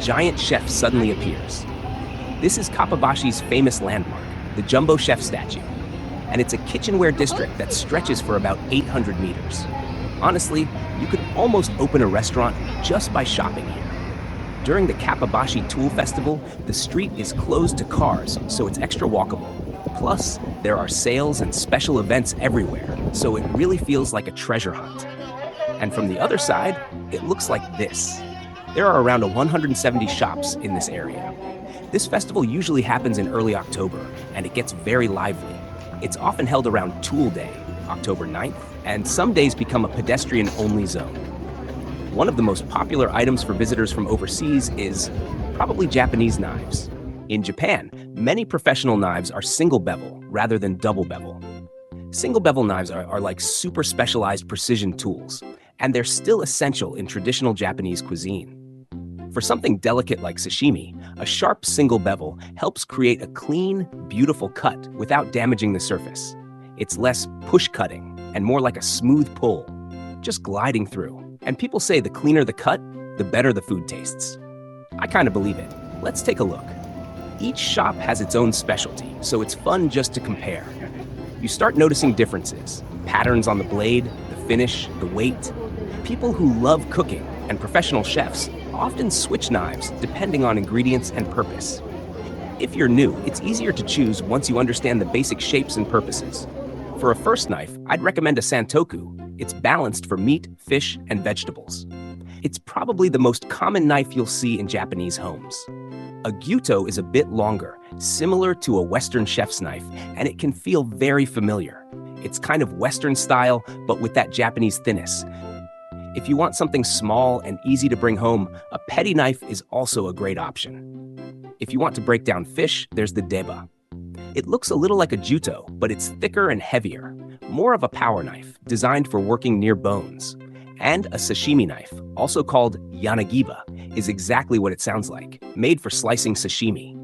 giant chef suddenly appears. This is Kappabashi's famous landmark, the Jumbo Chef statue, and it's a kitchenware district that stretches for about 800 meters. Honestly, you could almost open a restaurant just by shopping here. During the Kappabashi Tool Festival, the street is closed to cars, so it's extra walkable. Plus, there are sales and special events everywhere, so it really feels like a treasure hunt. And from the other side, it looks like this. There are around 170 shops in this area. This festival usually happens in early October, and it gets very lively. It's often held around Tool Day, October 9th, and some days become a pedestrian-only zone. One of the most popular items for visitors from overseas is probably Japanese knives. In Japan, many professional knives are single bevel rather than double bevel. Single bevel knives are like super specialized precision tools, and they're still essential in traditional Japanese cuisine. For something delicate like sashimi, a sharp single bevel helps create a clean, beautiful cut without damaging the surface. It's less push cutting and more like a smooth pull, just gliding through. And people say the cleaner the cut, the better the food tastes. I kind of believe it. Let's take a look. Each shop has its own specialty, so it's fun just to compare. You start noticing differences, patterns on the blade, the finish, the weight. People who love cooking and professional chefs often switch knives depending on ingredients and purpose. If you're new, it's easier to choose once you understand the basic shapes and purposes. For a first knife, I'd recommend a santoku. It's balanced for meat, fish, and vegetables. It's probably the most common knife you'll see in Japanese homes. A gyuto is a bit longer, similar to a Western chef's knife, and it can feel very familiar. It's kind of Western style, but with that Japanese thinness. If you want something small and easy to bring home, a petty knife is also a great option. If you want to break down fish, there's the deba. It looks a little like a juto, but it's thicker and heavier, more of a power knife, designed for working near bones. And a sashimi knife, also called yanagiba, is exactly what it sounds like, made for slicing sashimi.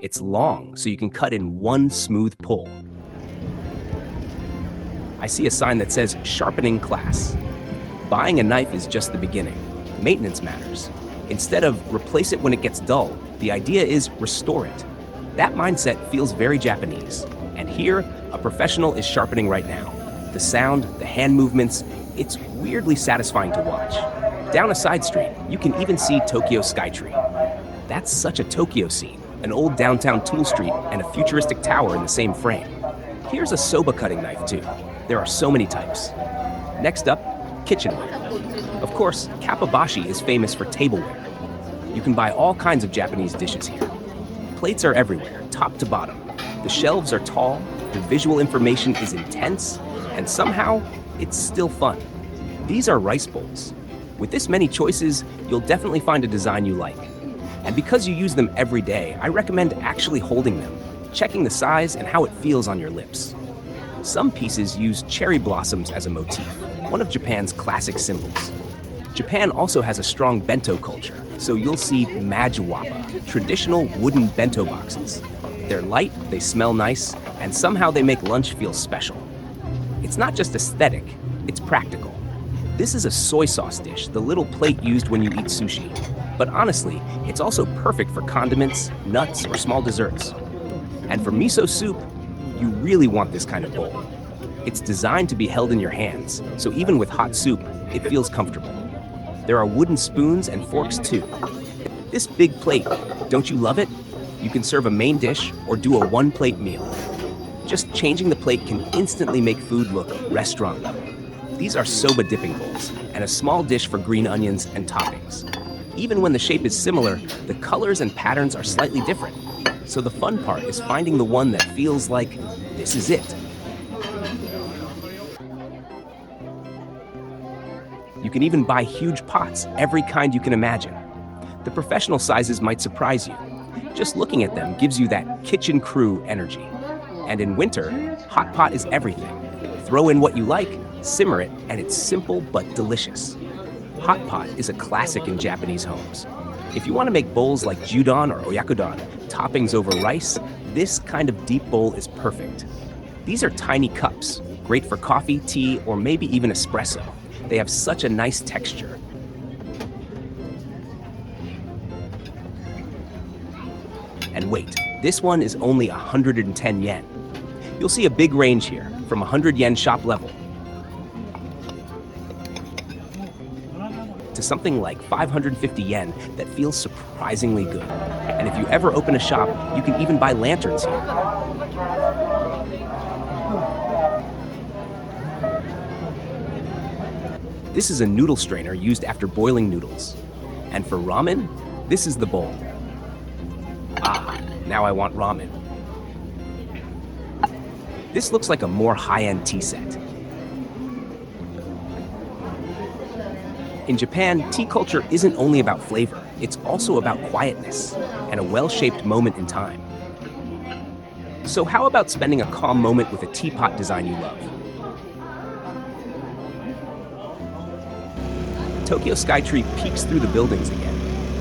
It's long, so you can cut in one smooth pull. I see a sign that says sharpening class. Buying a knife is just the beginning. Maintenance matters. Instead of replace it when it gets dull, the idea is restore it. That mindset feels very Japanese. And here, a professional is sharpening right now. The sound, the hand movements, it's weirdly satisfying to watch. Down a side street, you can even see Tokyo Skytree. That's such a Tokyo scene, an old downtown tool street and a futuristic tower in the same frame. Here's a soba cutting knife too. There are so many types. Next up, kitchenware. Of course, Kappabashi is famous for tableware. You can buy all kinds of Japanese dishes here. Plates are everywhere, top to bottom. The shelves are tall, the visual information is intense, and somehow, it's still fun. These are rice bowls. With this many choices, you'll definitely find a design you like. And because you use them every day, I recommend actually holding them, checking the size and how it feels on your lips. Some pieces use cherry blossoms as a motif, one of Japan's classic symbols. Japan also has a strong bento culture, so you'll see majiwapa, traditional wooden bento boxes. They're light, they smell nice, and somehow they make lunch feel special. It's not just aesthetic, it's practical. This is a soy sauce dish, the little plate used when you eat sushi. But honestly, it's also perfect for condiments, nuts, or small desserts. And for miso soup, you really want this kind of bowl. It's designed to be held in your hands, so even with hot soup, it feels comfortable. There are wooden spoons and forks too. This big plate, don't you love it? You can serve a main dish or do a one-plate meal. Just changing the plate can instantly make food look restaurant level. These are soba dipping bowls and a small dish for green onions and toppings. Even when the shape is similar, the colors and patterns are slightly different. So the fun part is finding the one that feels like this is it. You can even buy huge pots, every kind you can imagine. The professional sizes might surprise you. Just looking at them gives you that kitchen crew energy. And in winter, hot pot is everything. Throw in what you like, simmer it, and it's simple but delicious. Hot pot is a classic in Japanese homes. If you want to make bowls like gyudon or oyakodon, toppings over rice, this kind of deep bowl is perfect. These are tiny cups, great for coffee, tea, or maybe even espresso. They have such a nice texture. And wait, this one is only 110 yen. You'll see a big range here, from 100 yen shop level to something like 550 yen that feels surprisingly good. And if you ever open a shop, you can even buy lanterns here. This is a noodle strainer used after boiling noodles. And for ramen, this is the bowl. Ah, now I want ramen. This looks like a more high-end tea set. In Japan, tea culture isn't only about flavor, it's also about quietness and a well-shaped moment in time. So how about spending a calm moment with a teapot design you love? Tokyo Skytree peeks through the buildings again.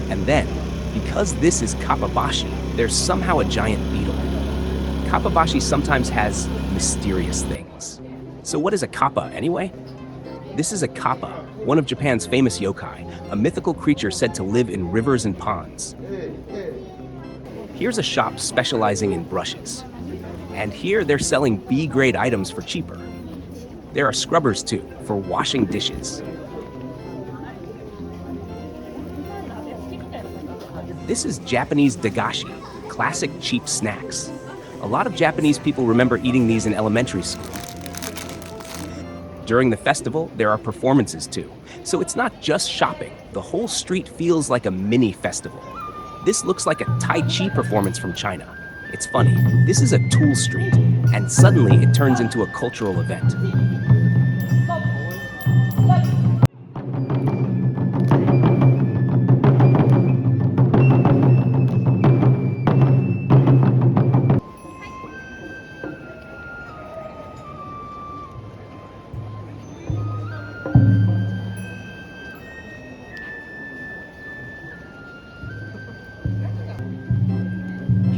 And then, because this is Kappabashi, there's somehow a giant beetle. Kappabashi sometimes has mysterious things. So what is a kappa anyway? This is a kappa, one of Japan's famous yokai, a mythical creature said to live in rivers and ponds. Here's a shop specializing in brushes. And here they're selling B-grade items for cheaper. There are scrubbers too, for washing dishes. This is Japanese dagashi, classic cheap snacks. A lot of Japanese people remember eating these in elementary school. During the festival, there are performances too. So it's not just shopping. The whole street feels like a mini festival. This looks like a Tai Chi performance from China. It's funny, this is a tool street, and suddenly it turns into a cultural event.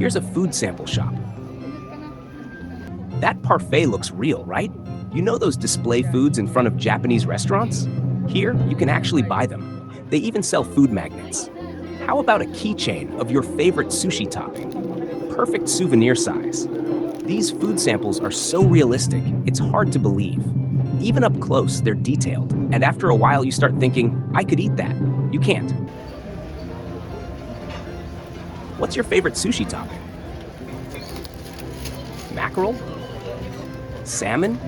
Here's a food sample shop. That parfait looks real, right? You know those display foods in front of Japanese restaurants? Here, you can actually buy them. They even sell food magnets. How about a keychain of your favorite sushi topping? Perfect souvenir size. These food samples are so realistic, it's hard to believe. Even up close, they're detailed, and after a while you start thinking, I could eat that. You can't. What's your favorite sushi topping? Mackerel? Salmon?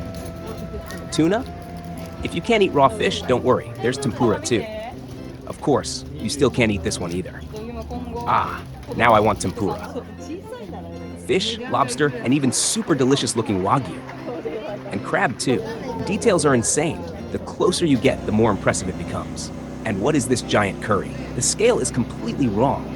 Tuna? If you can't eat raw fish, don't worry, there's tempura too. Of course, you still can't eat this one either. Ah, now I want tempura. Fish, lobster, and even super delicious looking wagyu. And crab too. Details are insane. The closer you get, the more impressive it becomes. And what is this giant curry? The scale is completely wrong.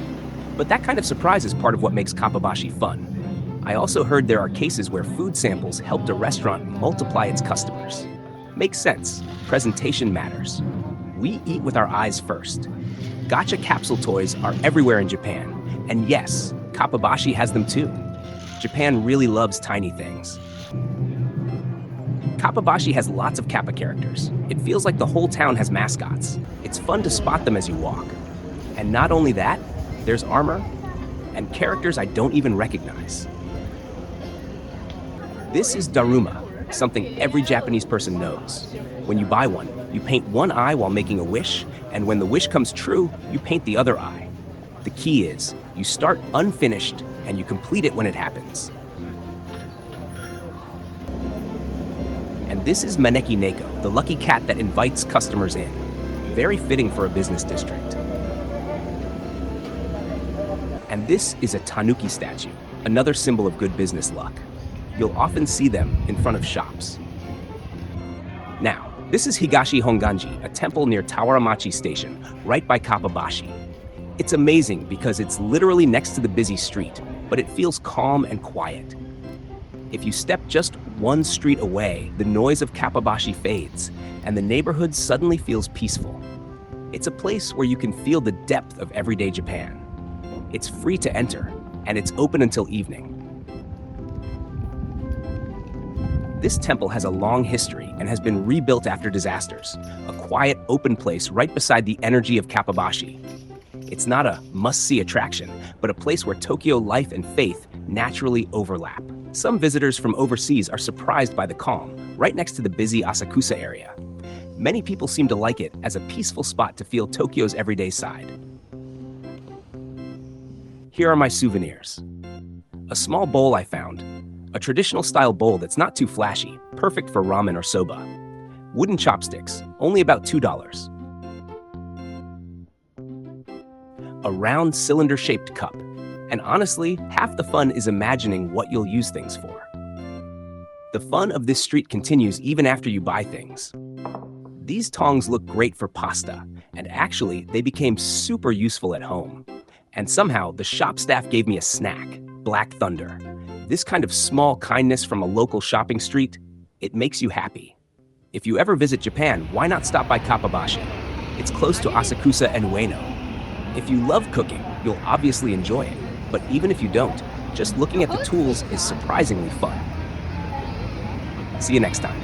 But that kind of surprise is part of what makes Kappabashi fun. I also heard there are cases where food samples helped a restaurant multiply its customers. Makes sense. Presentation matters. We eat with our eyes first. Gacha capsule toys are everywhere in Japan. And yes, Kappabashi has them too. Japan really loves tiny things. Kappabashi has lots of kappa characters. It feels like the whole town has mascots. It's fun to spot them as you walk. And not only that, there's armor and characters I don't even recognize. This is Daruma, something every Japanese person knows. When you buy one, you paint one eye while making a wish, and when the wish comes true, you paint the other eye. The key is, you start unfinished and you complete it when it happens. And this is Maneki Neko, the lucky cat that invites customers in. Very fitting for a business district. And this is a tanuki statue, another symbol of good business luck. You'll often see them in front of shops. Now, this is Higashi Honganji, a temple near Tawaramachi Station, right by Kappabashi. It's amazing because it's literally next to the busy street, but it feels calm and quiet. If you step just one street away, the noise of Kappabashi fades, and the neighborhood suddenly feels peaceful. It's a place where you can feel the depth of everyday Japan. It's free to enter, and it's open until evening. This temple has a long history and has been rebuilt after disasters, a quiet, open place right beside the energy of Kappabashi. It's not a must-see attraction, but a place where Tokyo life and faith naturally overlap. Some visitors from overseas are surprised by the calm, right next to the busy Asakusa area. Many people seem to like it as a peaceful spot to feel Tokyo's everyday side. Here are my souvenirs. A small bowl I found. A traditional style bowl that's not too flashy, perfect for ramen or soba. Wooden chopsticks, only about $2. A round cylinder-shaped cup. And honestly, half the fun is imagining what you'll use things for. The fun of this street continues even after you buy things. These tongs look great for pasta, and actually, they became super useful at home. And somehow, the shop staff gave me a snack, Black Thunder. This kind of small kindness from a local shopping street, it makes you happy. If you ever visit Japan, why not stop by Kappabashi? It's close to Asakusa and Ueno. If you love cooking, you'll obviously enjoy it. But even if you don't, just looking at the tools is surprisingly fun. See you next time.